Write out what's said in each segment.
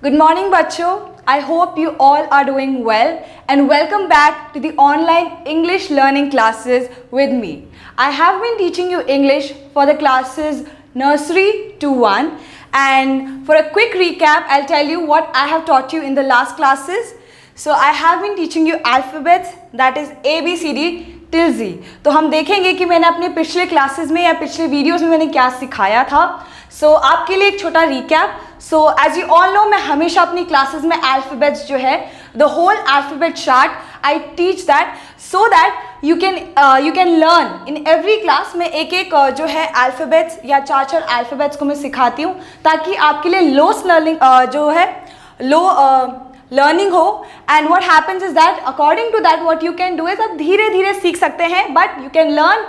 Good morning, bachcho. I hope you all are doing well and welcome back to the online English learning classes with me. I have been teaching you English for the classes nursery to 1, and for a quick recap, I'll tell you what I have taught you in the last classes. So I have been teaching you alphabets, that is A, B, C, D till Z. तो हम देखेंगे कि मैंने अपने पिछले classes में या पिछले वीडियोस में मैंने क्या सिखाया था. सो आपके लिए एक छोटा recap. So as you all know, मैं हमेशा अपनी क्लासेस में अल्फ़ाबेट्स जो है, the whole alphabet chart I teach that so that you can learn in every class. में एक एक जो है अल्फ़ाबेट्स या चार अल्फ़ाबेट्स को मैं सिखाती हूँ ताकि आपके लिए जो है लो लर्निंग हो. And what happens is that according to that what you can do is आप धीरे धीरे सीख सकते हैं, but you can learn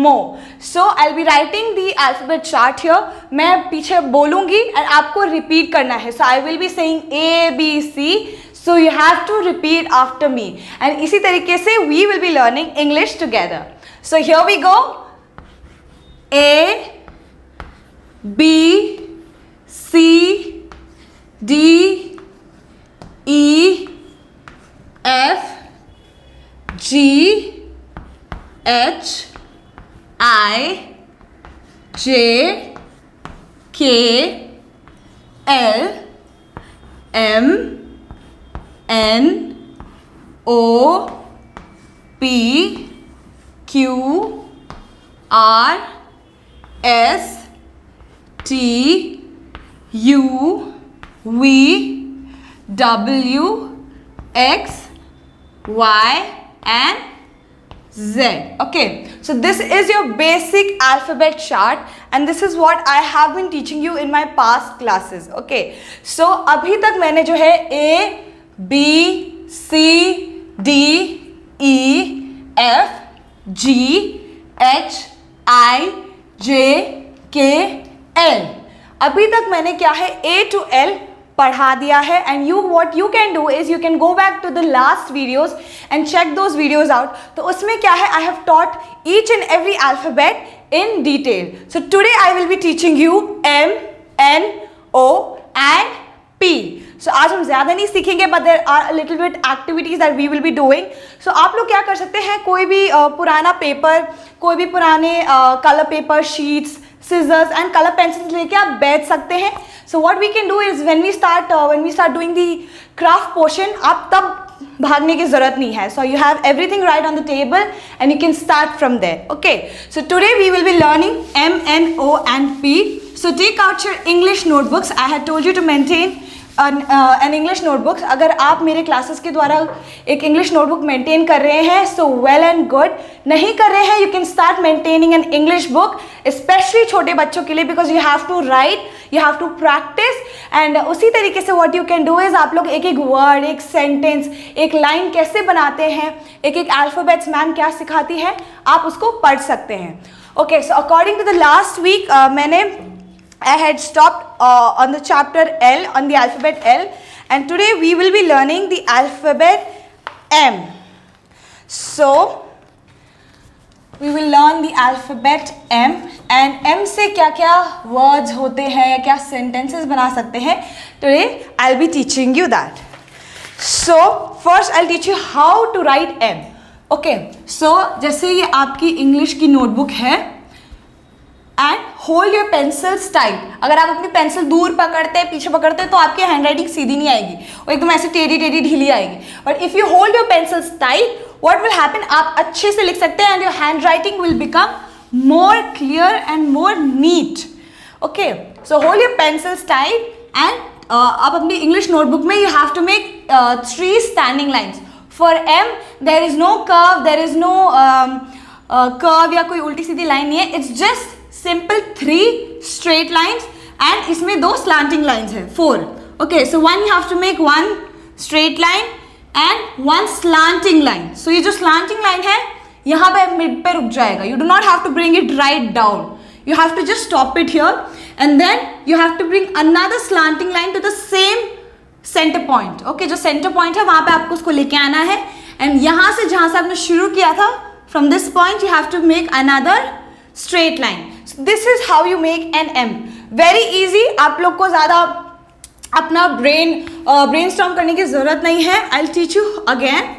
more. So I'll be writing the alphabet chart here. मैं पीछे बोलूँगी and आपको repeat करना है. So I will be saying A, B, C. So you have to repeat after me. And इसी तरीके से we will be learning English together. So here we go. A, B, C, D, E, F, G, H, I, J, K, L, M, N, O, P, Q, R, S, T, U, V, W, X, Y, and Z. Okay, so this is your basic alphabet chart and this is what I have been teaching you in my past classes. Okay, so अभी तक मैंने जो है A, B, C, D, E, F, G, H, I, J, K, L. अभी तक मैंने क्या है A to L पढ़ा दिया है. And you what you can do is you can go back to the last videos and check those videos out. तो उसमें क्या है, I have taught each and every alphabet in detail. So today I will be teaching you M, N, O and P. So आज हम ज़्यादा नहीं सीखेंगे, but there are little bit activities that we will be doing. So आप लोग क्या कर सकते हैं, कोई भी पुराना पेपर, कोई भी पुराने colour paper sheets, scissors and color pencils लेके आप बैठ सकते हैं. So what we can do is when we start doing the craft portion, आप तब भागने की ज़रूरत नहीं है. So you have everything right on the table and you can start from there. Okay. So today we will be learning M, N, O and P. So take out your English notebooks. I had told you to maintain an English notebooks. अगर आप मेरे classes के द्वारा एक English notebook maintain कर रहे हैं, so well and good. नहीं कर रहे हैं, you can start maintaining an English book, specially छोटे बच्चों के लिए, because you have to write, you have to practice. And उसी तरीके से what you can do is आप लोग एक एक वर्ड, एक सेंटेंस, एक लाइन कैसे बनाते हैं, एक एक अल्फ़ाबेट्स मैम क्या सिखाती है, आप उसको पढ़ सकते हैं. Okay, so according to the last week I had stopped on the chapter L, on the alphabet L, and today we will be learning the alphabet M. So we will learn the alphabet M, and M से क्या क्या words होते हैं या क्या sentences बना सकते हैं. Today I'll be teaching you that. So first I'll teach you how to write M. Okay, so जैसे ये आपकी इंग्लिश की नोटबुक है, and hold your pencils tight. अगर आप अपनी पेंसिल दूर पकड़ते हैं, पीछे पकड़ते हैं, तो आपकी हैंड राइटिंग सीधी नहीं आएगी, वो एकदम ऐसे टेढ़ी टेढ़ी ढीली आएगी. But if you hold your pencils tight, what will happen, आप अच्छे से लिख सकते हैं and your handwriting will become more clear and more neat. Okay, so hold your pencils tight and आप अपनी इंग्लिश नोटबुक में you have to make 3 standing lines. For M there is no curve, there is no curve या कोई उल्टी सीधी line नहीं है. It's just simple 3 straight lines and इसमें 2 स्लांटिंग लाइन्स है, 4. Okay, so 1 you have to make 1 straight line and 1 slanting line. So ये जो स्लांटिंग लाइन है यहाँ पे मिड पे रुक जाएगा. You do not have to bring it right down, you have to just stop it here and then you have to bring another slanting line to the same centre point. Okay, जो centre point है वहाँ पे आपको उसको लेके आना है and यहाँ से जहाँ से आपने शुरू किया था, from this point you have to make another straight line. So this is how you make an M. Very easy. आप लोग को ज़्यादा अपना ब्रेनस्टॉर्म करने की ज़रूरत नहीं है. I will teach you again.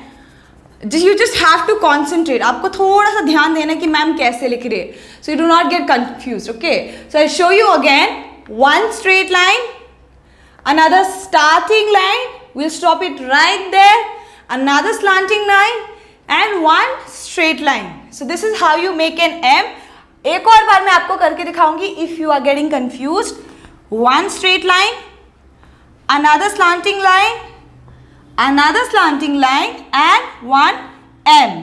You just have to concentrate. आपको थोड़ा सा ध्यान देना कि मैम कैसे लिख रही है. So you do not get confused. Okay. So I'll show you again. One straight line, another starting line. We'll stop it right there. Another slanting line and one straight line. So this is how you make an M. एक और बार मैं आपको करके दिखाऊंगी. If you are getting confused, one straight line, another slanting line, another slanting line and one M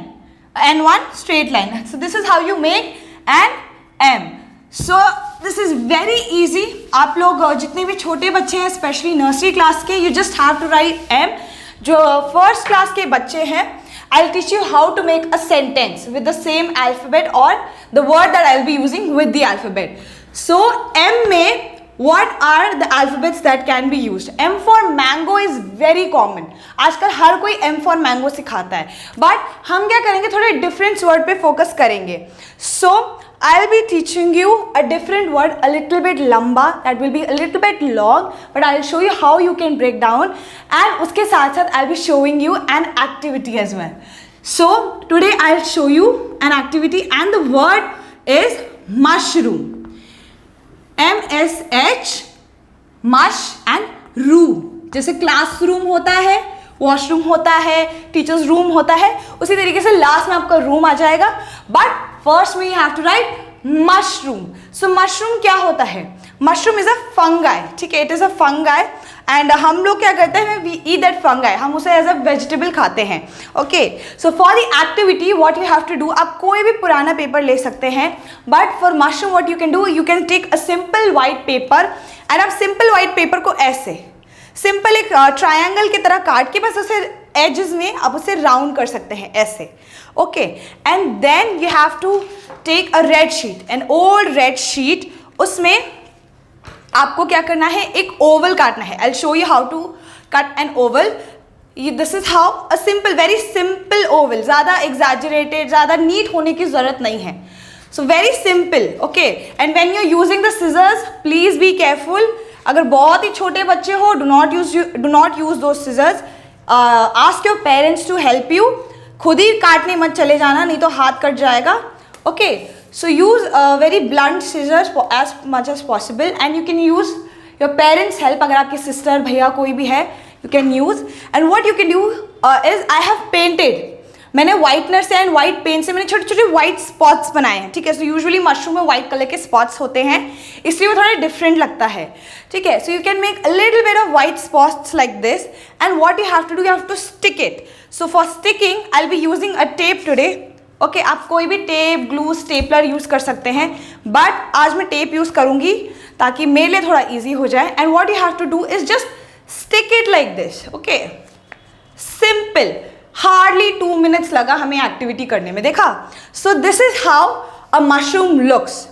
and one straight line. So this is how you make an M. So this is very easy. आप लोग जितने भी छोटे बच्चे हैं, specially nursery class के, you just have to write M. जो first class के बच्चे हैं, I'll teach you how to make a sentence with the same alphabet or the word that I'll be using with the alphabet. So M में What are the alphabets that can be used? M for mango is very common. आजकल हर कोई M for mango सिखाता है. But हम क्या करेंगे, थोड़े different word पे focus करेंगे. So I'll be teaching you a different word, a little bit लंबा, that will be a little bit long, but I'll show you how you can break down. And उसके साथ साथ I'll be showing you an activity as well. So today I'll show you an activity and the word is mushroom. MSH, मश and room. जैसे classroom होता है, washroom होता है, teachers room होता है, उसी तरीके से लास्ट में आपका रूम आ जाएगा. बट फर्स्ट में you have to write mushroom. So mushroom क्या होता है? Mushroom is a fungi. ठीक है, it is a fungi and हम लोग क्या करते हैं, वी ईट दैट फंगाई, हम उसे एज अ वेजिटेबल खाते हैं. Okay, so for the activity what you have to do, आप कोई भी पुराना पेपर ले सकते हैं. But for mushroom what you can do, you can take a simple white paper and आप सिंपल वाइट पेपर को ऐसे सिंपल एक ट्रायंगल की तरह काट के बस उसे एजेस में आप उसे राउंड कर सकते हैं ऐसे. Okay, and then you have to take a red sheet, an old red sheet. उसमें आपको क्या करना है, एक ओवल काटना है. I will show you how to cut an oval. This is how a simple, very simple oval. ज़्यादा exaggerated, ज़्यादा नीट होने की ज़रूरत नहीं है. So very simple. Okay, and when you are using the scissors, please be careful. अगर बहुत ही छोटे बच्चे हो, डू नॉट यूज दो scissors. Ask your parents to help you. खुद ही काटने मत चले जाना, नहीं तो हाथ कट जाएगा. Okay, so use very blunt scissors for as much as possible and you can use your parents help. अगर आपके सिस्टर भैया कोई भी है, you can use. And what you can do is I have painted. मैंने whitener से and white paint से मैंने छोटे छोटे वाइट स्पॉट्स बनाए हैं. ठीक है, सो यूजुअली मशरूम में वाइट कलर के स्पॉट्स होते हैं, इसलिए वो थोड़ा डिफरेंट लगता है. ठीक है, so you can make a little bit of white spots like this and what you have to do, you have to stick it. So for sticking I will be using a tape today. Okay, आप कोई भी tape, glue, stapler use कर सकते हैं, but आज मैं tape use करूँगी ताकि मेरे लिए थोड़ा ईजी हो जाए. And what you have to do is just stick it like this. Okay, simple, hardly 2 minutes लगा हमें एक्टिविटी करने में. देखा? So this is how a mushroom looks.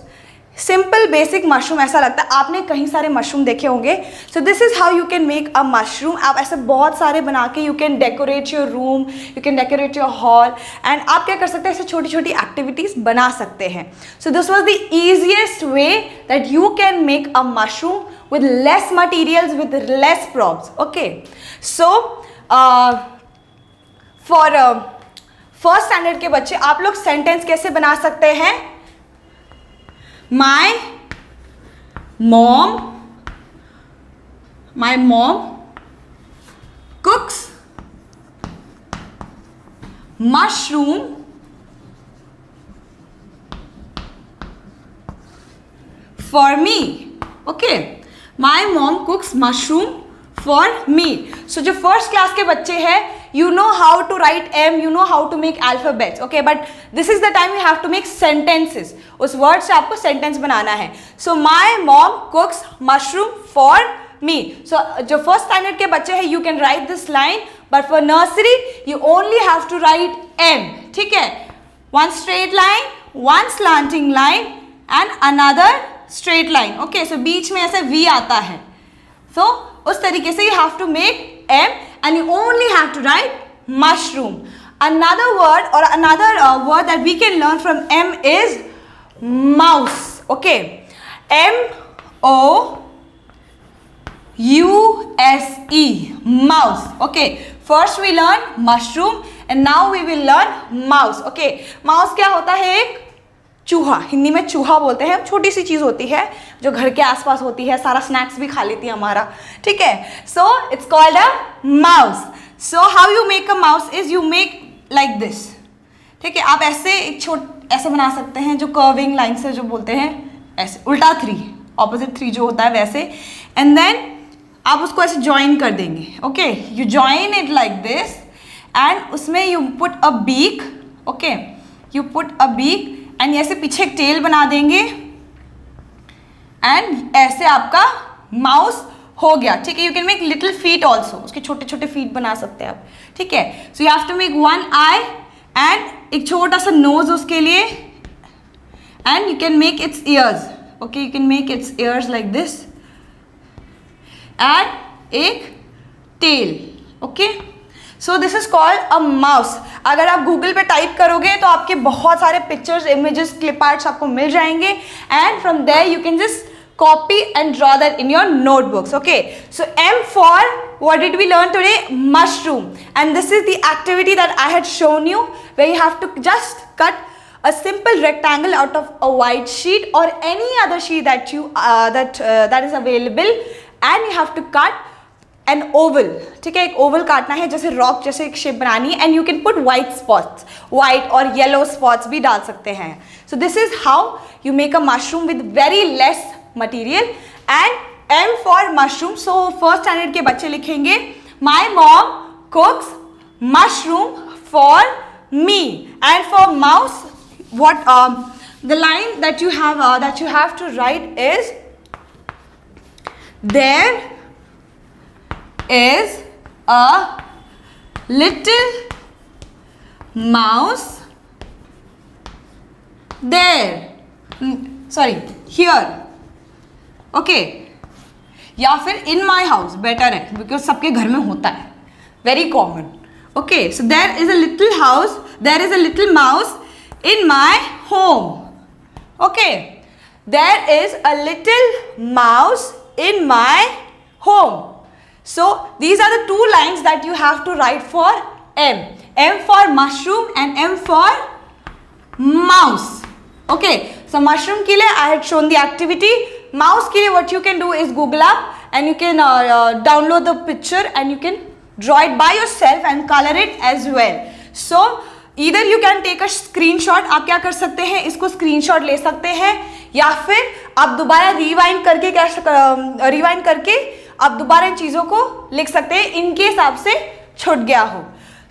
Simple basic mushroom ऐसा लगता है. आपने कहीं सारे मशरूम देखे होंगे. So this is how you can make a mushroom. आप ऐसे बहुत सारे बना के you can decorate your room, you can decorate your hall and आप क्या कर सकते हैं, ऐसे छोटी छोटी एक्टिविटीज बना सकते हैं. So this was the easiest way that you can make a mushroom with less materials, with less प्रॉब्स. Okay, so for first standard के बच्चे आप लोग सेंटेंस कैसे बना सकते हैं? My mom cooks mushroom for me. Okay, my mom cooks mushroom for me. So जो first class के बच्चे हैं, you know how to write M, you know how to make alphabets. Okay, but this is the time you have to make sentences. उस word से आपको sentence बनाना है. So my mom cooks mushroom for me. So जो first standard के बच्चे हैं, you can write this line, but for nursery you only have to write M. ठीक है, one straight line, one slanting line and another straight line. Okay, so बीच में ऐसे V आता है. So उस तरीके से you have to make M and you only have to write mushroom. Another word or another word that we can learn from M is mouse. Okay, M-O-U-S-E. U-S-E, mouse. Okay, first we learn mushroom and now we will learn mouse. Okay, mouse क्या होता है? एक चूहा, हिंदी में चूहा बोलते हैं. छोटी सी चीज़ होती है जो घर के आसपास होती है, सारा स्नैक्स भी खा लेती है हमारा. ठीक है, so it's called a mouse. So how you make a mouse is you make like this. ठीक है, आप ऐसे ऐसे बना सकते हैं, जो कर्विंग लाइन से जो बोलते हैं, ऐसे उल्टा 3, ऑपोजिट 3 जो होता है वैसे. एंड देन आप उसको ऐसे ज्वाइन कर देंगे. Okay, you join it like this and उसमें you put a beak. Okay, you put a beak and ऐसे पीछे एक टेल बना देंगे एंड ऐसे आपका माउस हो गया. ठीक है, you can make little feet also, उसके छोटे छोटे फीट बना सकते हैं आप. ठीक है, so you have to make 1 eye and एक छोटा सा नोज उसके लिए and you can make its ears. Okay, you can make its ears like this and एक tail. Okay, so this is called a mouse. अगर आप Google पे type करोगे तो आपके बहुत सारे पिक्चर्स, इमेजेस, क्लिप आर्ट्स आपको मिल जाएंगे and from there you can just copy and draw that in your notebooks. Okay, so M for what did we learn today? Mushroom. And this is the activity that I had shown you, where you have to just cut a simple rectangle out of a white sheet or any other sheet that you that is available, and you have to cut an oval. ठीक है, एक oval काटना है, जैसे rock जैसे एक shape बनानी है. And you can put white spots, white और येलो स्पॉट्स भी डाल सकते हैं. सो this is how you make a mushroom with very less material. And M for mushroom. So first standard के बच्चे लिखेंगे my mom कुक्स mushroom for me. And for mouse what the line that you have to write is, there is a little mouse there. Sorry, here. Okay, या फिर in my house better है, because सबके घर में होता है, very common. Okay, so there is a little house, there is a little mouse in my home. Okay, there is a little mouse in my home. So these are the 2 lines that you have to write for M. M for mushroom and M for mouse. Okay, so mushroom के लिए I had shown the activity. Mouse के लिए what you can do is Google up and you can download the picture and you can draw it by yourself and color it as well. So either you can take a screenshot. आप क्या कर सकते हैं, इसको screenshot ले सकते हैं, या फिर आप दोबारा रिवाइंड करके आप दोबारा इन चीज़ों को लिख सकते हैं इनके हिसाब से छूट गया हो.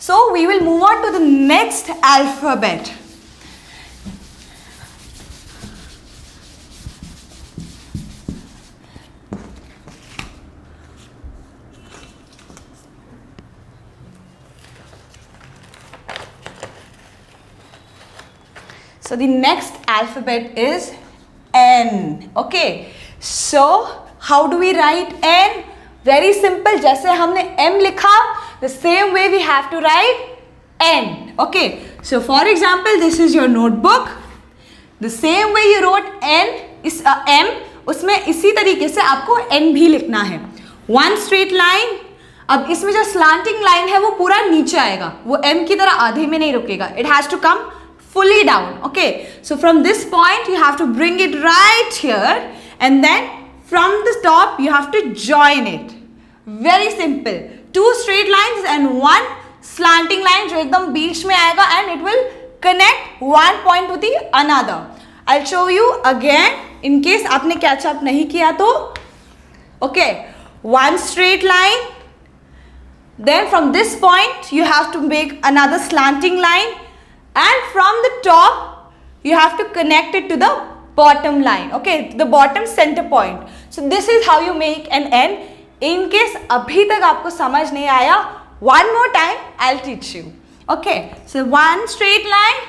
So we will move on to the next alphabet. So the next alphabet is N. Okay, so how do we write N? Very simple. जैसे हमने M लिखा, the same way we have to write N. Okay, so for example, this is your notebook. The same way you wrote N is M, उसमें इसी तरीके से आपको N भी लिखना है. One straight line. अब इसमें जो slanting line है वो पूरा नीचे आएगा, वो M की तरह आधे में नहीं रुकेगा. It has to come fully down. Okay, so from this point you have to bring it right here and then from the top you have to join it. Very simple. 2 straight lines and 1 slanting line जो एकदम बीच में आएगा and it will connect one point to the another. I'll show you again in case आपने catch up नहीं किया तो. Okay, 1 straight line, then from this point you have to make another slanting line and from the top you have to connect it to the bottom line. Okay, the bottom center point. So this is how you make an N. In case अभी तक आपको समझ नहीं आया, one more time I'll teach you. Okay, so 1 straight line,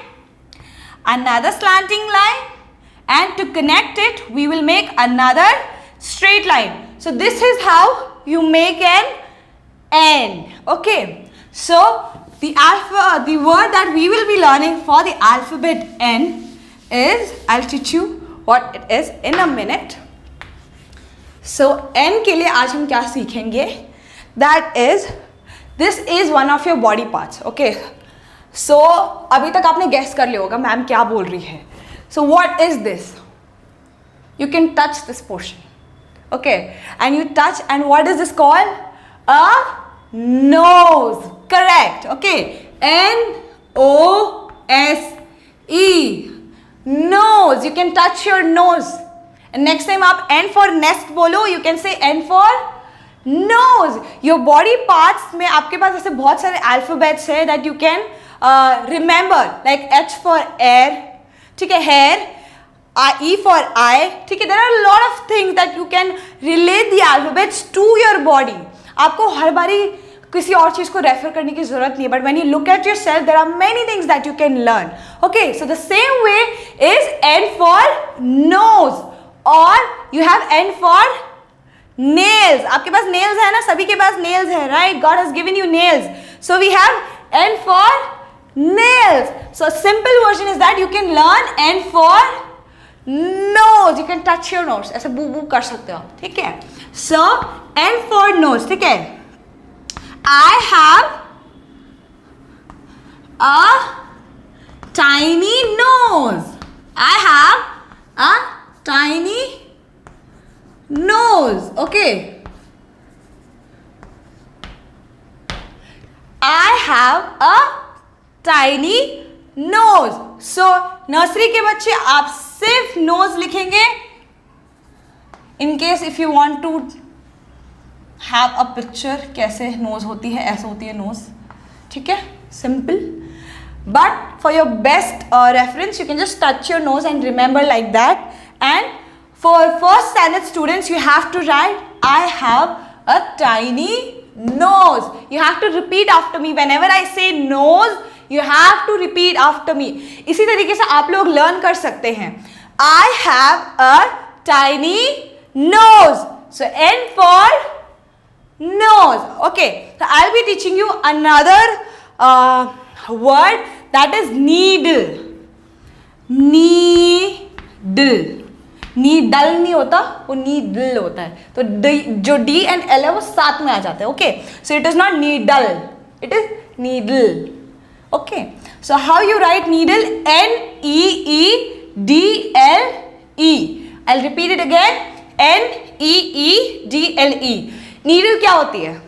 another slanting line, and to connect it we will make another straight line. So this is how you make an N. Okay, so the word that we will be learning for the alphabet N is, I'll teach you what it is in a minute. So N के लिए आज हम क्या सीखेंगे, that is this is one of your body parts. Okay, so अभी तक आपने guess कर लिया होगा मैम क्या बोल रही है. So what is this? You can touch this portion, okay, and you touch, and what is this called? A nose. Correct. Okay, N-O-S-E, nose. You can touch your nose. And next time आप N for nest बोलो, you can say N for nose. Your body parts में आपके पास ऐसे बहुत सारे alphabets है that you can remember, like H for air, ठीक है, hair, E for eye, ठीक है. There are a lot of things that you can relate the alphabets to your body. आपको हर बारी किसी और चीज़ को रेफर करने की जरूरत नहीं है, but when you look at yourself, there are many things that you can learn. Okay, so the same way is N for nose, or you have N for nails. आपके पास nails है ना, सभी के पास nails है, right? God has given you nails, so we have N for nails. So simple version is that you can learn N for nose. You can touch your nose, ऐसे बू बू कर सकते हो, ठीक है. So N for nose, ठीक है. I have a tiny nose. I have a tiny nose. Okay. I have a tiny nose. So nursery के बच्चे आप सिर्फ नोज लिखेंगे. In case if you want to have a picture कैसे nose होती है, ऐसे होती है नोज, ठीक है, simple. But for your best reference you can just touch your nose and remember like that. And for first standard students you have to write I have a tiny nose. You have to repeat after me. Whenever I say nose, you have to repeat after me. इसी तरीके से आप लोग learn कर सकते हैं. I have a tiny nose. So N for nose. Okay. So I'll be teaching you another word that is needle. Needle. Needle नहीं होता, वो नीडल होता है. तो जो डी एंड एल है वो साथ में आ जाते हैं. Okay, so it is not needle, it is needle. Okay, so how you right needle? N-E-E-D-L-E. I repeat it again, N-E-E-D-L-E. Needle क्या होती है?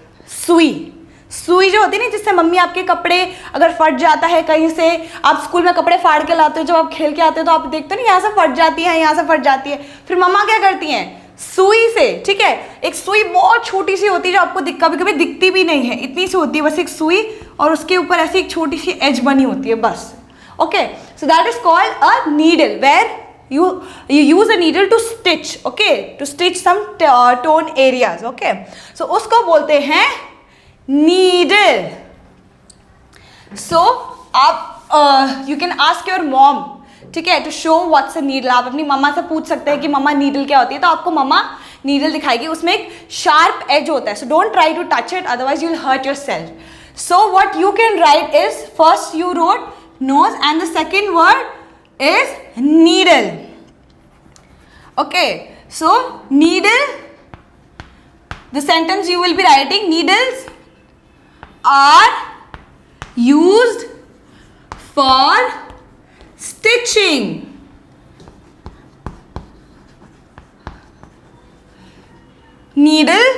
सुई. सुई जो होती है ना, जिससे मम्मी आपके कपड़े अगर फट जाता है कहीं से, आप स्कूल में कपड़े फाड़ के लाते हो, जब आप खेल के आते हो तो आप देखते हो ना यहाँ से फट जाती है, यहाँ से फट जाती है. फिर मम्मा क्या करती हैं? सुई से, ठीक है, एक सुई बहुत छोटी सी होती है जो आपको कभी कभी दिखती भी नहीं है, इतनी सी होती है बस एक सुई, और उसके ऊपर ऐसी एक छोटी सी एज बनी होती है बस. Okay, so that is called a needle, where you use a needle to stitch. Okay, to stitch some torn areas. Okay, so उसको बोलते हैं needle. So आप you can ask your mom, ठीक है, to show what's a needle. आप अपनी मम्मा से पूछ सकते हैं कि मम्मा नीडल क्या होती है, तो आपको मम्मा नीडल दिखाएगी. उसमें एक शार्प एज होता है, so don't try to touch it, otherwise you'll hurt yourself. So what you can write is, first you wrote nose and the second word is needle. Okay, so needle, the sentence you will be writing, needles are used for stitching. Needles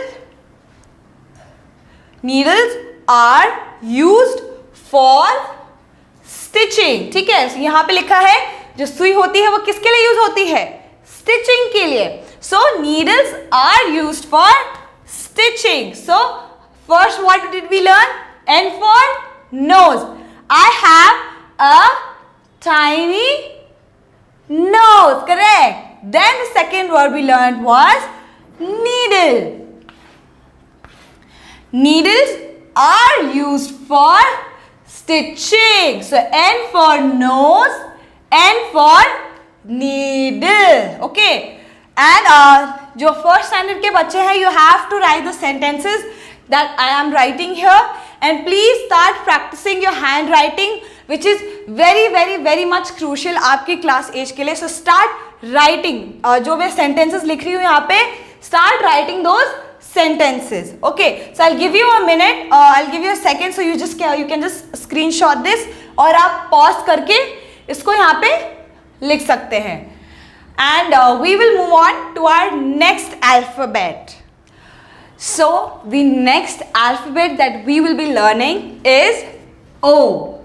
are used for stitching. ठीक है, so यहाँ पे लिखा है जो सुई होती है वो किसके लिए यूज होती है? स्टिचिंग के लिए. So needles are used for stitching. So first what did we learn? N for nose. I have a tiny nose. Correct. Then the second word we learned was needle. Needles are used for stitching. So N for nose, N for needle. Okay. And जो first standard के बच्चे हैं, you have to write the sentences that I am writing here, and please start practicing your handwriting, which is very very very much crucial आपकी class age के लिए. So start writing. जो मैं sentences लिख रही हूँ यहाँ पे, start writing those sentences. Okay, so I'll give you a minute, I'll give you a second, so you can just screenshot this और आप pause करके इसको यहाँ पे लिख सकते हैं. And we will move on to our next alphabet. So the next alphabet that we will be learning is O.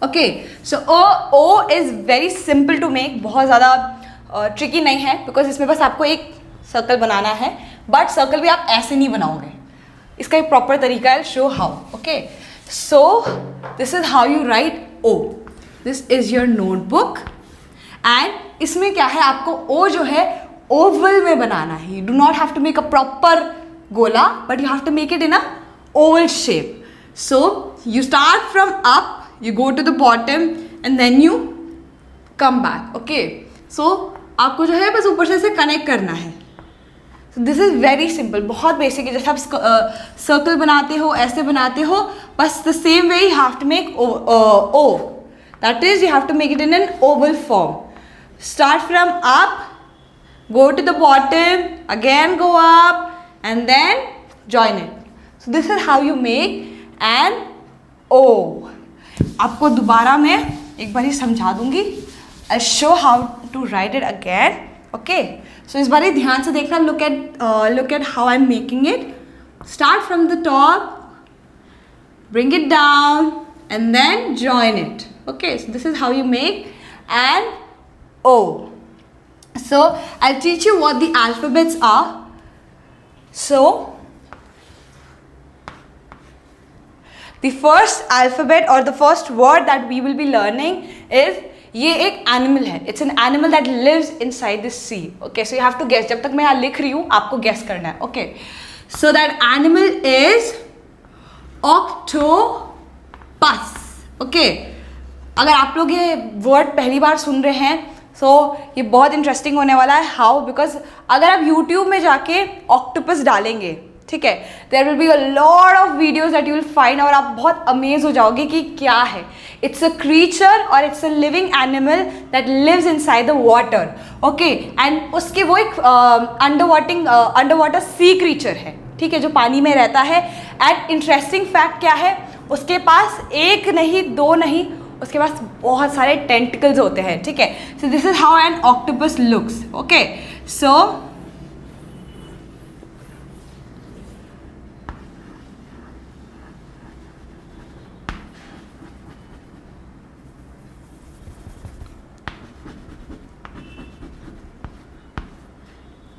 Okay, so O is very simple to make, बहुत ज़्यादा ट्रिकी नहीं है, बिकॉज इसमें बस आपको एक सर्कल बनाना है, but circle भी आप ऐसे नहीं बनाओगे, इसका एक प्रॉपर तरीका है. Show how. Okay, so this is how you right O. This is your notebook and इसमें क्या है, आपको O जो है ओवल में बनाना है. You do not have to make a proper गोला, but you have to make it in a oval shape. So you start from up, you go to the bottom and then you come back. Okay, so आपको जो है बस ऊपर से connect करना है. So this is very simple, बहुत basic है. जैसे आप सर्कल बनाते हो, ऐसे बनाते हो, बस the same way you have to make O. That is, you have to make it in an oval form. Start from up, go to the bottom, again go up, and then join it. So this is how you make an O. आपको दोबारा मैं एक बार ही समझा दूंगी. I'll show how to write it again. Okay. So इस बार ध्यान से देखना. Look at how I'm making it. Start from the top, bring it down, and then join it. Okay. So this is how you make an O. So I'll teach you what the alphabets are. So the first alphabet or the first word that we will be learning is, ये एक animal है. It's an animal that lives inside the sea. Okay, so you have to guess. जब तक मैं यहाँ लिख रही हूँ आपको guess करना है. Okay, so that animal is octopus. Okay, अगर आप लोग ये word पहली बार सुन रहे हैं, सो ये बहुत इंटरेस्टिंग होने वाला है. हाउ? बिकॉज अगर आप यूट्यूब में जाके ऑक्टोपस डालेंगे, ठीक है, there will be a lot of videos that you will find, और आप बहुत अमेज हो जाओगे कि क्या है. इट्स अ क्रीचर और it's a living animal that lives inside the water. Okay, and उसके वो एक अंडर वाटर सी क्रीचर है, ठीक है, जो पानी में रहता है. एंड इंटरेस्टिंग फैक्ट क्या है, उसके पास एक नहीं, दो नहीं, उसके पास बहुत सारे टेंटिकल्स होते हैं. ठीक है, सो this is how an octopus looks. Okay, so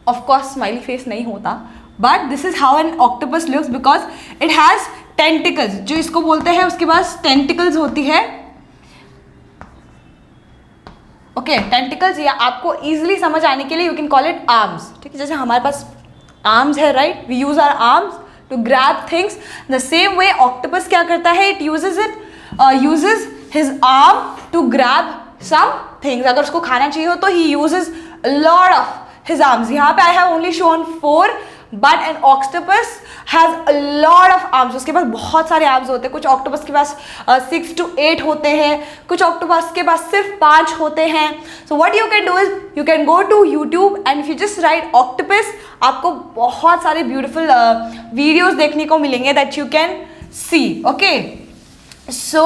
of course smiley face नहीं होता, but this is how an octopus looks because it has tentacles. जो इसको बोलते हैं उसके पास टेंटिकल्स होती है. ओके, टेंटिकल्स, या आपको इजीली समझ आने के लिए you can call it arms. ठीक है, जैसे हमारे पास आर्म्स है, right, we use our arms to grab things. The same way octopus क्या करता है, it uses his arm to grab some things. अगर उसको खाना चाहिए हो तो he uses lot of his arms. यहाँ पे I have only shown 4, but an octopus has a lot of arms. उसके पास बहुत सारे arms होते हैं. कुछ octopus के पास 6 to 8 होते हैं, कुछ octopus के पास सिर्फ 5 होते हैं. So what you can do is you can go to YouTube and if you just write octopus, आपको बहुत सारे beautiful videos देखने को मिलेंगे that you can see. Okay, so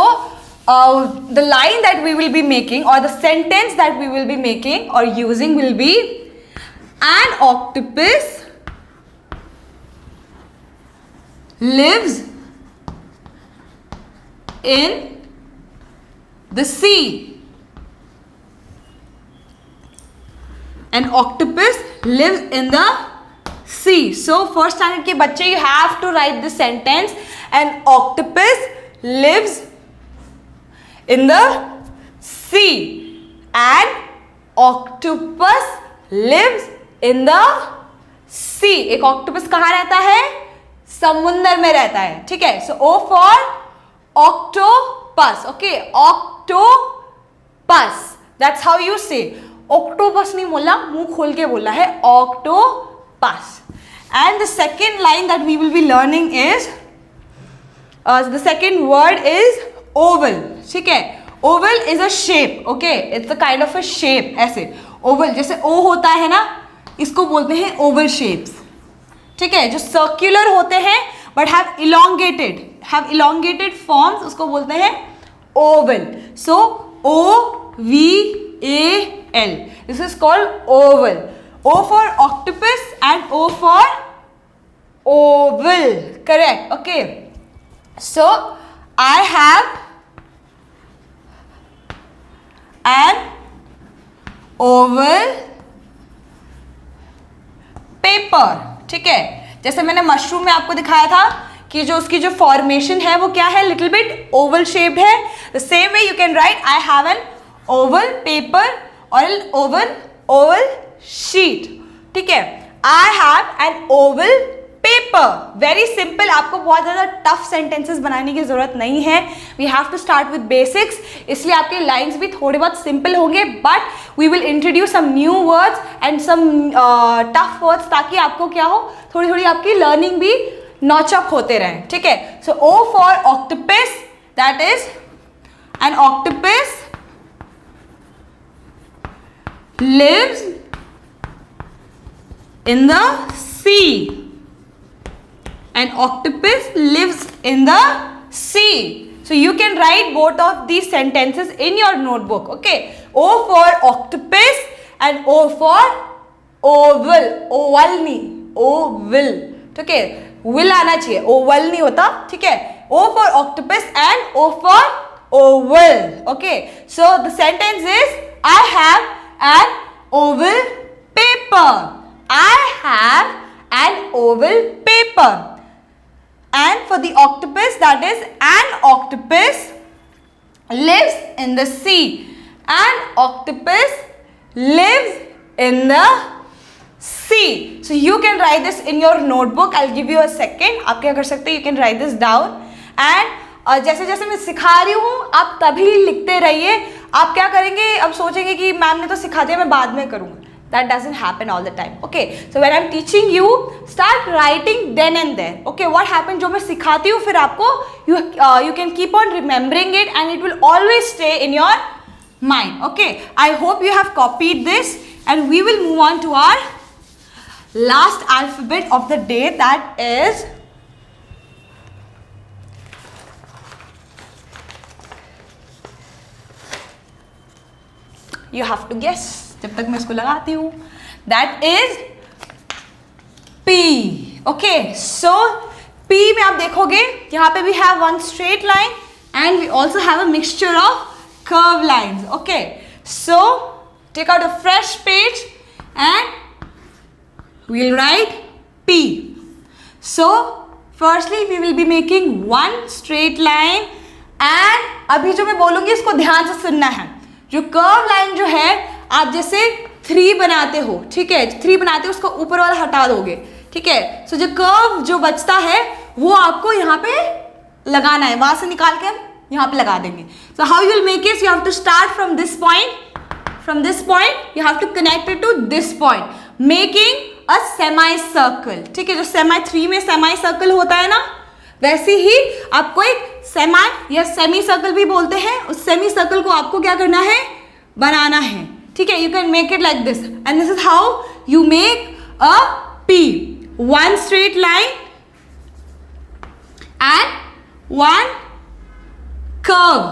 the line that we will be making or the sentence that we will be making or using will be, an octopus lives in the sea. An octopus lives in the sea. So first standard के बच्चे, you have to write the sentence. An octopus lives in the sea. An octopus lives in the sea. एक octopus कहाँ रहता है, समुंदर में रहता है. ठीक है, so O for octopus. Okay, octopus, that's how you say. Octopus नहीं बोला, मुंह खोल के बोला है, octopus. And the second line that we will be learning is, the second word is oval. ठीक है, oval is a shape. Okay, it's a kind of a shape. ऐसे ओवल, जैसे O होता है ना, इसको बोलते हैं ओवल शेप्स, ठीक है। जो सर्क्यूलर होते हैं बट हैव इलोंगेटेड फॉर्म्स, उसको बोलते हैं Oval. So OVAL, this is called Oval. O for octopus and O for oval, correct? Okay, so I have an oval paper, ठीक है। जैसे मैंने मशरूम में आपको दिखाया था कि जो उसकी जो फॉर्मेशन है वो क्या है, लिटिल बिट ओवल शेप्ड है। The same way you can write I have an Oval paper और एन ओवल शीट, ठीक है। I have an Oval paper, very simple. आपको बहुत ज़्यादा टफ सेंटेंसेस बनाने की जरूरत नहीं है। We have to start with basics, इसलिए आपके लाइन्स भी थोड़े बहुत सिंपल होंगे, but we will introduce some new words and some tough words, ताकि आपको क्या हो, थोड़ी थोड़ी आपकी लर्निंग भी नॉचअप होते रहें, ठीक है। So O for octopus, that is an octopus lives in the sea. An octopus lives in the sea. So you can write both of these sentences in your notebook. Okay. O for octopus and O for oval. Oval नहीं, oval. ठीक है, will आना चाहिए, oval नहीं होता, ठीक है। O for octopus and O for oval. Okay. So the sentence is I have an oval paper. I have an oval paper. And for the octopus, that is an octopus lives in the sea. An octopus lives in the sea. So you can write this in your notebook. I'll give you a second. आप क्या कर सकते हैं, you can write this down. And जैसे जैसे मैं सिखा रही हूँ आप तभी लिखते रहिए। आप क्या करेंगे, अब सोचेंगे कि मैम ने तो सिखा दिया, मैं बाद में करूँगा। That doesn't happen all the time. Okay, so when I'm teaching you, start writing then and there. Okay, what happens, जो मैं सिखाती हूँ फिर आपको you can keep on remembering it and it will always stay in your mind. Okay, I hope you have copied this and we will move on to our last alphabet of the day, that is you have to guess जब तक मैं इसको लगाती हूँ, that is P. Okay, so P में आप देखोगे यहाँ पे we have one straight line and we also have a mixture of curve lines. Okay, so take out a fresh page and we'll write P. So firstly we will be making one straight line and अभी जो मैं बोलूँगी इसको ध्यान से सुनना है. जो कर्व लाइन जो है आप जैसे 3 बनाते हो, ठीक है, 3 बनाते हो उसको ऊपर वाला हटा दोगे, ठीक है. सो जो कर्व जो बचता है वो आपको यहाँ पे लगाना है, वहाँ से निकाल के हम यहाँ पे लगा देंगे. So how you will make it, you have to start from this point, from this point you have to connect it to this point, making a semi circle. ठीक है, जो semi 3 में semi circle होता है ना, वैसे ही आपको एक semi या semi circle भी बोलते हैं, उस semi circle को आपको क्या करना है, बनाना है. ठीक है, you can make it like this and this is how you make a P. One straight line and one curve,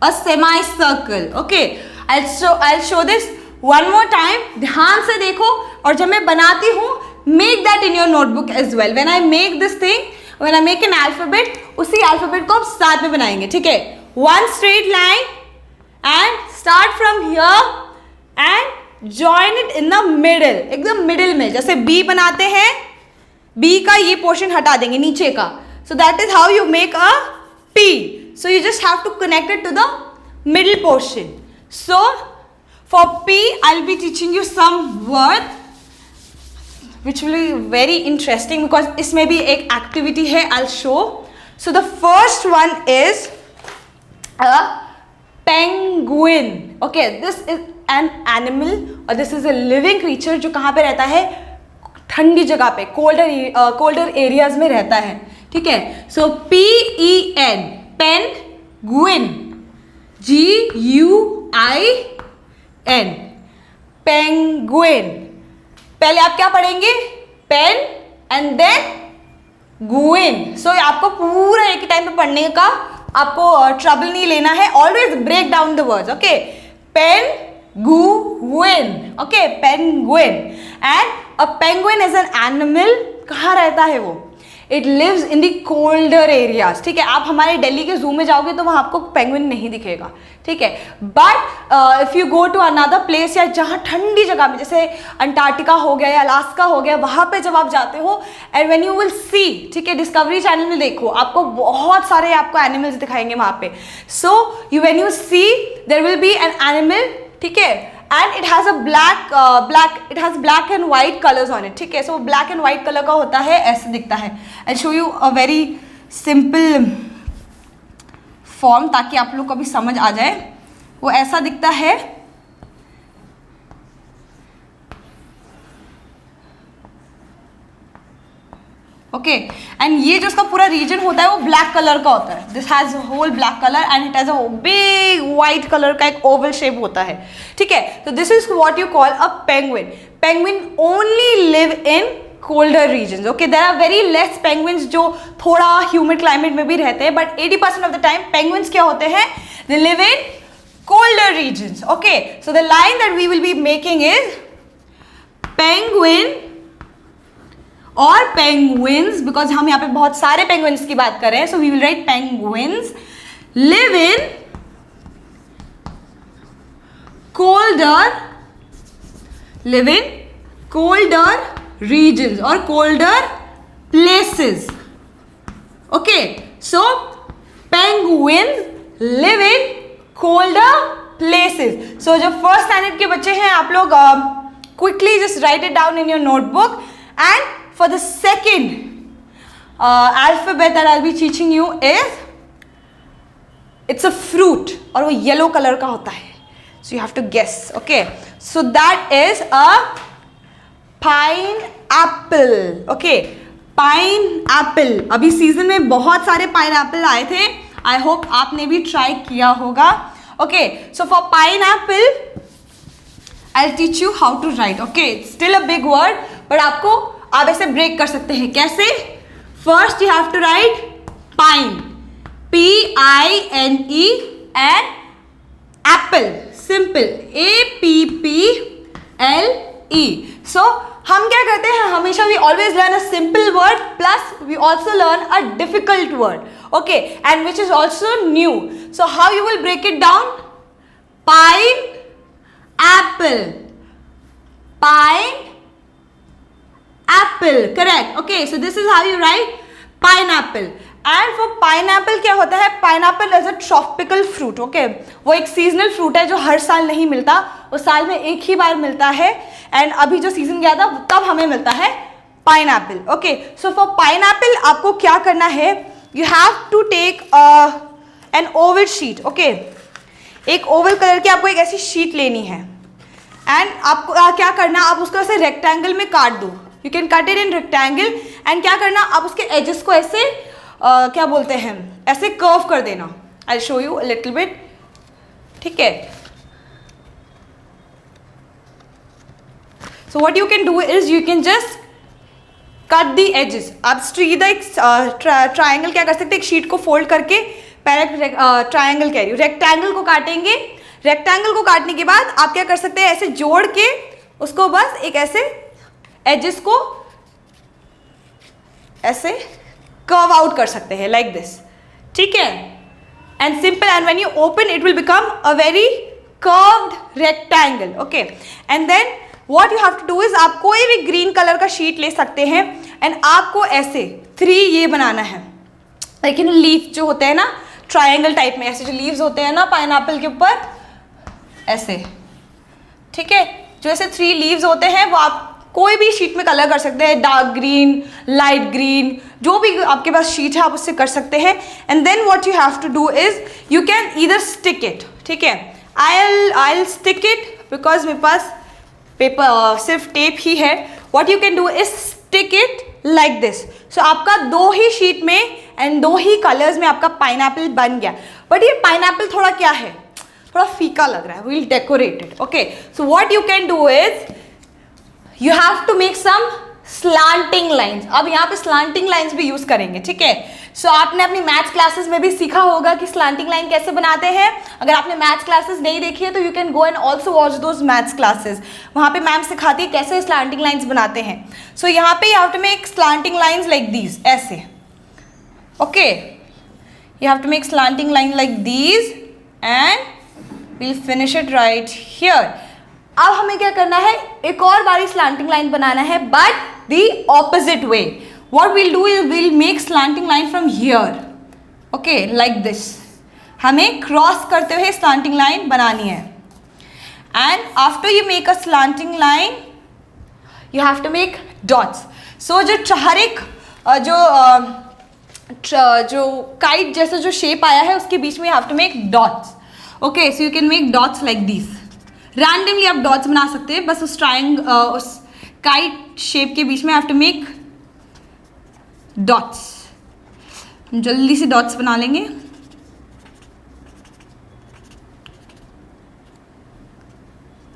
a semi circle. Okay, I'll show this one more time. ध्यान से देखो और जब मैं बनाती हूँ make that in your notebook as well. When I make this thing, when I make an alphabet, उसी alphabet को आप साथ में बनाएंगे. ठीक है, one straight line and start from here and join it in the middle. एकदम middle में, जैसे B बनाते हैं, B का ये portion हटा देंगे नीचे का. So that is how you make a P. So you just have to connect it to the middle portion. So for P, I'll be teaching you some words which will be very interesting because इसमें भी एक activity है. I'll show. So the first one is a penguin. Okay, this is an animal or this is a living creature जो कहाँ पे रहता है, ठंडी जगह पे, colder areas में रहता है. ठीक है, so P-E-N, penguin, G-U-I-N, penguin, पहले आप क्या पढ़ेंगे, पेन एंड देन गुइन। सो आपको पूरा एक ही टाइम पे पढ़ने का आपको ट्रबल नहीं लेना है, always break down the words, okay. Penguin, okay, penguin. And a penguin is an animal, कहाँ रहता है वो, it lives in the colder areas, ठीक है। आप हमारे दिल्ली के जू में जाओगे तो वहाँ आपको पेंगुइन नहीं दिखेगा, ठीक है। But if you go to another place, या जहाँ ठंडी जगह में, जैसे अंटार्कटिका हो गया या अलास्का हो गया, वहाँ पे जब आप जाते हो and when you will see, ठीक है, डिस्कवरी चैनल में देखो, आपको बहुत सारे आपको एनिमल्स दिखाएंगे वहाँ पे। So you when you see there will be an animal, ठीक है, and it has a it has black and white colors on it, ठीक है। So black and white colour का होता है, ऐसे दिखता है। आई show you a very simple form ताकि आप लोग को भी समझ आ जाए। वो ऐसा दिखता है, ओके। एंड ये जो उसका पूरा रीजन होता है वो ब्लैक कलर का होता है। This has whole black colour and it has a big white colour का एक ओवल शेप होता है, ठीक है। तो this is what you call a penguin. Penguin only live in colder regions, okay. There are very less penguins जो थोड़ा humid climate में भी रहते हैं, but 80% of the time penguins क्या होते हैं, they live in colder regions, okay. So the line that we will be making is penguin और पेंगुइन्स, बिकॉज हम यहाँ पे बहुत सारे पेंगुइन्स की बात कर रहे हैं, so we will write penguins live in colder regions or colder places, okay. So penguins live in colder places. So जो first standard के बच्चे हैं, आप लोग quickly just write it down in your notebook. And for the second alphabet that I'll be teaching you is, it's a fruit और वो yellow color का होता है, so you have to guess, okay. So that is a pineapple, okay. Pineapple, अभी season में बहुत सारे pineapple आए थे, आई होप आपने भी ट्राई किया होगा, okay. So for pineapple I will teach you how to write, okay. Still a big word, but आपको आप ऐसे ब्रेक कर सकते हैं, कैसे। First you have to write pine, PINE, and apple, simple, APPLE। So हम क्या करते हैं, हमेशा we always learn a simple word plus we also learn a difficult word, okay, and which is also new. So how you will break it down, pine Apple, pine Apple, correct, okay. So this is how you right pine Apple. And for pineapple क्या होता है, pineapple is a tropical fruit, okay. वो एक seasonal fruit है जो हर साल नहीं मिलता, वो साल में एक ही बार मिलता है, एंड अभी जो सीजन गया था तब हमें मिलता है pineapple, okay. So for pineapple आपको क्या करना है, you have to take an oval sheet, okay. एक ओवल कलर की आपको एक ऐसी शीट लेनी है, एंड आपको क्या करना, आप उसको ऐसे रेक्टेंगल में काट दो, you can cut it in rectangle. And क्या करना, आप उसके एजेस को ऐसे क्या बोलते हैं, ऐसे कर्व कर देना। I show you little bit, ठीक है। So what you can do is you can just cut the edges. आप सीधा एक ट्राइंगल क्या कर सकते हैं, एक शीट को फोल्ड करके, पहले ट्राइंगल कह रही हूँ, रेक्टेंगल को काटेंगे। रेक्टेंगल को काटने के बाद आप क्या कर सकते हैं, ऐसे जोड़ के उसको बस एक ऐसे एजेस को ऐसे कर्व आउट कर सकते हैं, लाइक दिस, ठीक है। And simple, and when you open it will become a very curved rectangle, okay. And then what you have to do is, आप कोई भी ग्रीन कलर का शीट ले सकते हैं, एंड आपको ऐसे 3 ये बनाना है, लेकिन लीफ जो होते हैं ना ट्राइंगल टाइप में, ऐसे जो लीव्स होते हैं ना पाइनएप्पल के ऊपर ऐसे, ठीक है। जो ऐसे 3 लीव्स होते हैं वो आप कोई भी शीट में कलर कर सकते हैं, डार्क ग्रीन, लाइट ग्रीन, जो भी आपके पास शीट है आप उससे कर सकते हैं। And then what you have to do is you can either stick it, ठीक है। I will stick it because मेरे पास पेपर सिर्फ टेप ही है। What you can do is stick it like this. So आपका 2 ही शीट में एंड 2 ही कलर्स में आपका पाइनएप्पल बन गया। बट ये पाइनएप्पल थोड़ा क्या है, थोड़ा फीका लग रहा है, we will decorate it, okay. So what you can do is you have to make some slanting lines. अब यहाँ पे स्लांटिंग लाइन्स भी यूज करेंगे, ठीक है. सो आपने अपनी मैथ्स क्लासेस में भी सीखा होगा कि स्लांटिंग लाइन कैसे बनाते हैं. अगर आपने मैथ्स क्लासेस नहीं देखी है तो you can go and also watch those maths classes. वहाँ पे मैम सिखाती है कैसे स्लांटिंग लाइन्स बनाते हैं. सो यहाँ पे you have to make slanting lines like these, ऐसे. Okay, you have to make slanting line like these and we'll finish it right here. अब हमें क्या करना है, एक और बारी स्लांटिंग लाइन बनाना है, but the opposite way. What we'll do is we'll make slanting line from here, okay, like this. हमें क्रॉस करते हुए slanting line बनानी है. And after you make a slanting line, you have to make dots. So जो हर एक जो kite जैसा जो shape आया है उसके बीच में you have to make dots. Okay, so you can make dots like these. Randomly आप dots बना सकते हैं, बस उस triangle उस kite shape के बीच में have to make डॉट्स. जल्दी से डॉट्स बना लेंगे.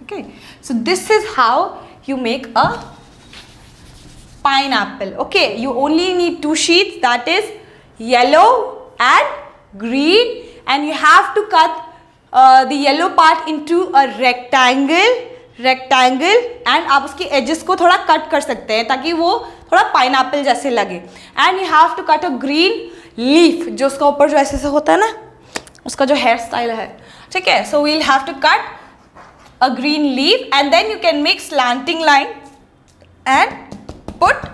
Okay, so this is how you make a pineapple. Okay, you only need two sheets, that is yellow and green, and you have to cut the yellow part into a rectangle and आप उसकी edges को थोड़ा cut कर सकते हैं ताकि वो थोड़ा पाइनएप्पल जैसे लगे. And you have to cut a green leaf, जो उसका ऊपर जो ऐसे से होता है ना, उसका जो हेयर स्टाइल है, ठीक है. So we'll have to cut a green leaf and then you can make slanting line and put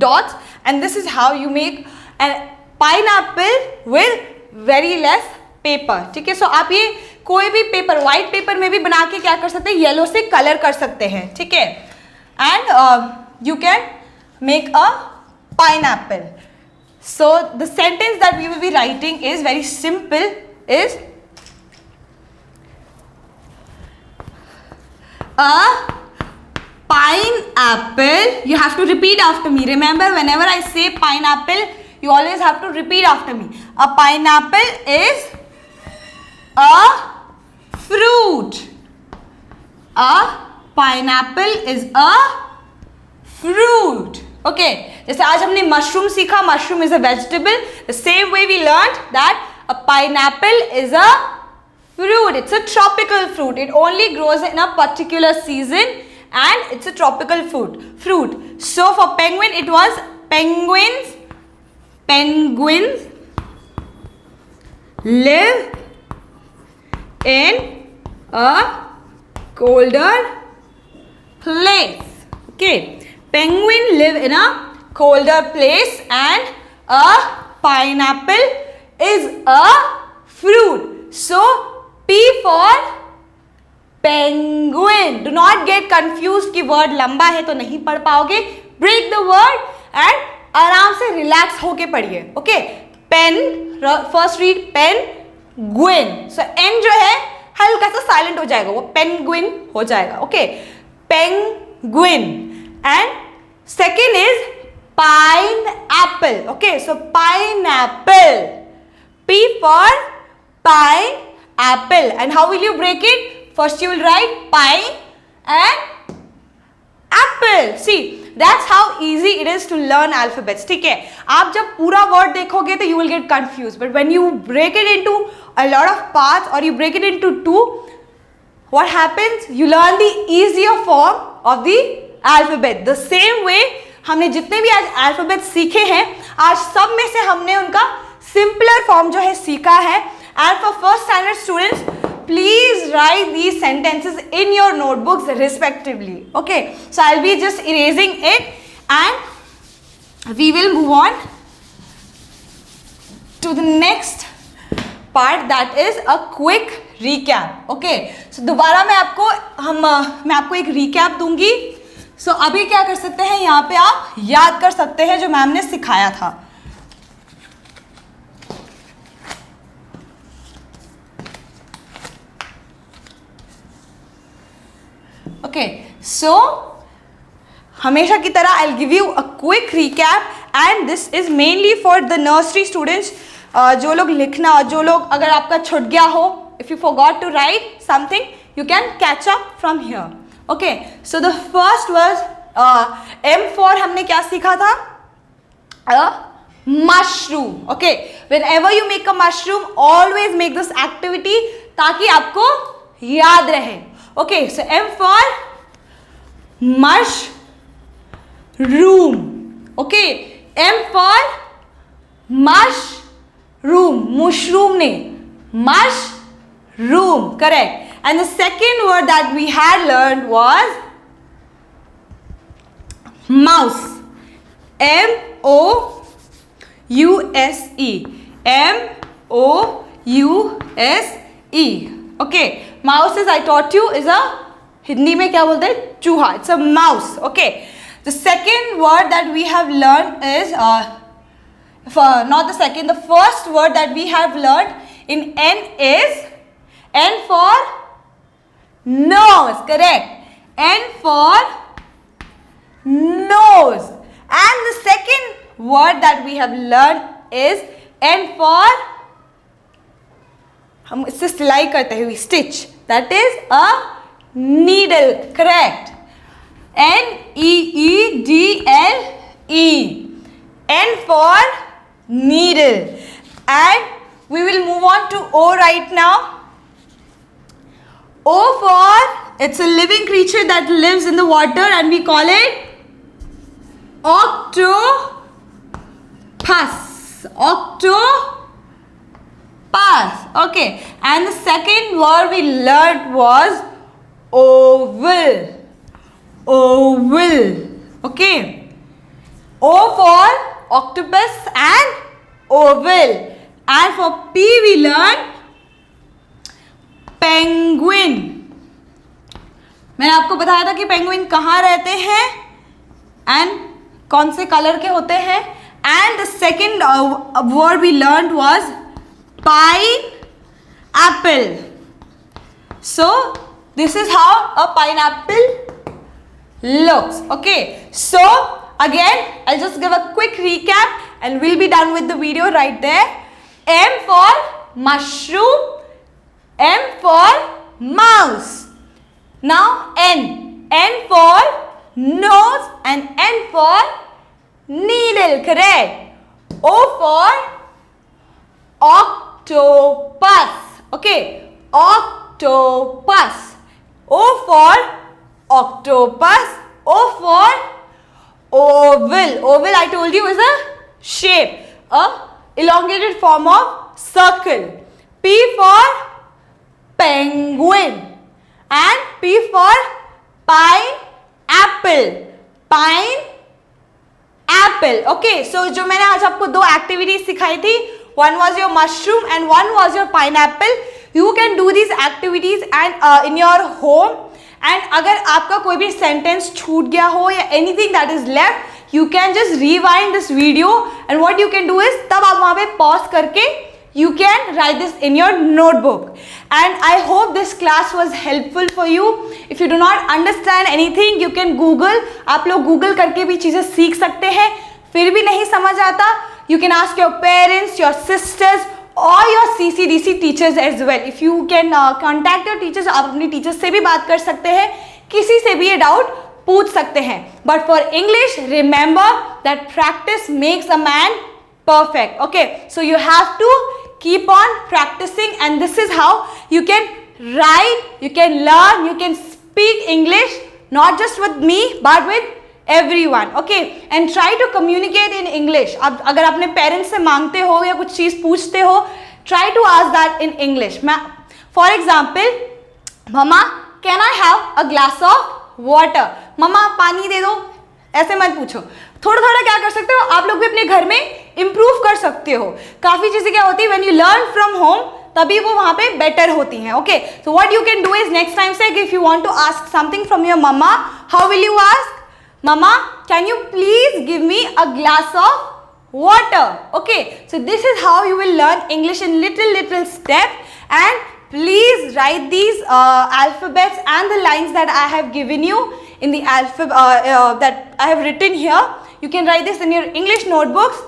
dots, and this is how you make an pineapple with very less paper, ठीक है. सो आप ये कोई भी paper, white paper में भी बना के क्या कर सकते हैं, येलो से कलर कर सकते हैं, ठीक है. And you can make a pineapple. So the sentence that we will be writing is very simple, is a pineapple. You have to repeat after me. Remember, whenever I say pineapple, you always have to repeat after me. A pineapple is a fruit. A pineapple is a fruit. Okay, जैसे आज हमने mushroom सीखा, mushroom is a vegetable. The same way we learn that a pineapple is a fruit. It's a tropical fruit. It only grows in a particular season and it's a tropical fruit. So for penguin it was penguins live in a colder place. Okay, penguin live in a colder place and a pineapple is a fruit. So P for penguin. Do not get confused कि word लंबा है तो नहीं पढ़ पाओगे. Break the word and आराम से relax होके पढ़िए. Okay, pen, first read penguin. So N जो है हल्का सा silent हो जाएगा, वो penguin हो जाएगा. Okay, penguin. And second is pineapple. Okay, so pineapple. P for pineapple. And how will you break it? First you will write pine and apple. See, that's how easy it is to learn alphabets. ठीक है, आप जब पूरा word देखोगे तो you will get confused. But when you break it into a lot of parts or you break it into two, what happens? You learn the easier form of the alphabet. The same way हमने जितने भी आज alphabets सीखे हैं, आज सब में से हमने उनका simpler form जो है सीखा है. And for first standard students, please write these sentences in your notebooks respectively. Okay, so I'll be just erasing it and we will move on to the next part, that is a quick recap. Okay, so दोबारा मैं आपको एक recap दूंगी. So अभी क्या कर सकते हैं, यहाँ पे आप याद कर सकते हैं जो मैम ने सिखाया था. Okay, so हमेशा की तरह I'll give you a quick recap and this is mainly for the nursery students. जो लोग लिखना, जो लोग अगर आपका छूट गया हो, if you forgot to write something, you can catch up from here. Okay, so the first was M for हमने क्या सीखा था? Mushroom. Okay, whenever you make a mushroom, always make this activity ताकि आपको याद रहे. Okay, so M for mushroom. Okay, M for mushroom. Mushroom नहीं, mushroom. Correct. And the second word that we had learned was mouse. M-O-U-S-E. M-O-U-S-E. Okay, mouse is I taught you is a Hindi में क्या बोलते हैं? चूहा. It's a mouse. Okay. The second word that we have learned is not the second. The first word that we have learned in N is N for nose. Correct. N for nose. And the second word that we have learned is N for हम इससे सिलाई करते हैं stitch. That is a needle. Correct. N-E-E-D-L-E. N for needle. And we will move on to O right now. O for, it's a living creature that lives in the water and we call it octopus. Octopus. Okay. And the second word we learned was oval. Oval. Okay. O for octopus and oval. And for P we learned penguin. मैंने आपको बताया था कि penguin कहाँ रहते हैं and कौन से कलर के होते हैं. And the second word we learn was pineapple. So this is how a pineapple looks. Okay, so again I'll just give a quick recap and we'll be done with the video right there. M for mushroom, M for mouse. Now N for nose and N for needle. Correct. O for octopus. Okay, octopus. O for octopus. O for oval. Oval I told you is a shape, a elongated form of circle. P for penguin and P for pineapple. Pineapple. Okay, so जो मैंने आज आपको दो activities सिखाई थी, one was your mushroom and one was your pineapple. You can do these activities and in your home. And अगर आपका कोई भी सेंटेंस छूट गया हो या anything that is left, you can just rewind this video and what you can do is तब आप वहाँ पे पॉज करके you can write this in your notebook. And I hope this class was helpful for you. If you do not understand anything, you can Google. आप लोग Google करके भी चीज़ें सीख सकते हैं. फिर भी नहीं समझ आता, you can ask your parents, your sisters or your CCDC teachers as well. If you can contact your teachers, आप अपनी teachers से भी बात कर सकते हैं, किसी से भी ये doubt पूछ सकते हैं. But for English, remember that practice makes a man perfect. Okay, so you have to keep on practicing and this is how you can write, you can learn, you can speak English not just with me but with everyone. Okay, and try to communicate in English. अब अगर अपने parents से मांगते हो या कुछ चीज़ पूछते हो, try to ask that in English. For example, mamma can I have a glass of water? मम्मा पानी दे दो, ऐसे मत पूछो. थोड़ा थोड़ा क्या कर सकते हो आप लोग भी अपने घर में इम्प्रूव कर सकते हो. काफ़ी चीज़ें क्या होती है when you learn from home तभी वो वहाँ पे बेटर होती हैं. Okay, so what you can do is next time से if you want to ask something from your mamma, how will you ask? Mamma can you please give me a glass of water? Okay, so this is how you will learn English in little step. And please write these alphabets and the lines that I have given you in the that I have written here. You can write this in your English notebooks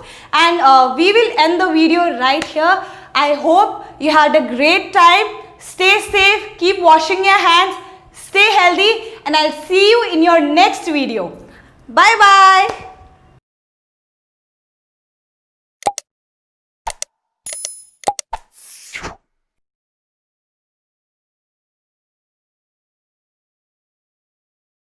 and we will end the video right here. I hope you had a great time. Stay safe, keep washing your hands, stay healthy and I'll see you in your next video. Bye bye.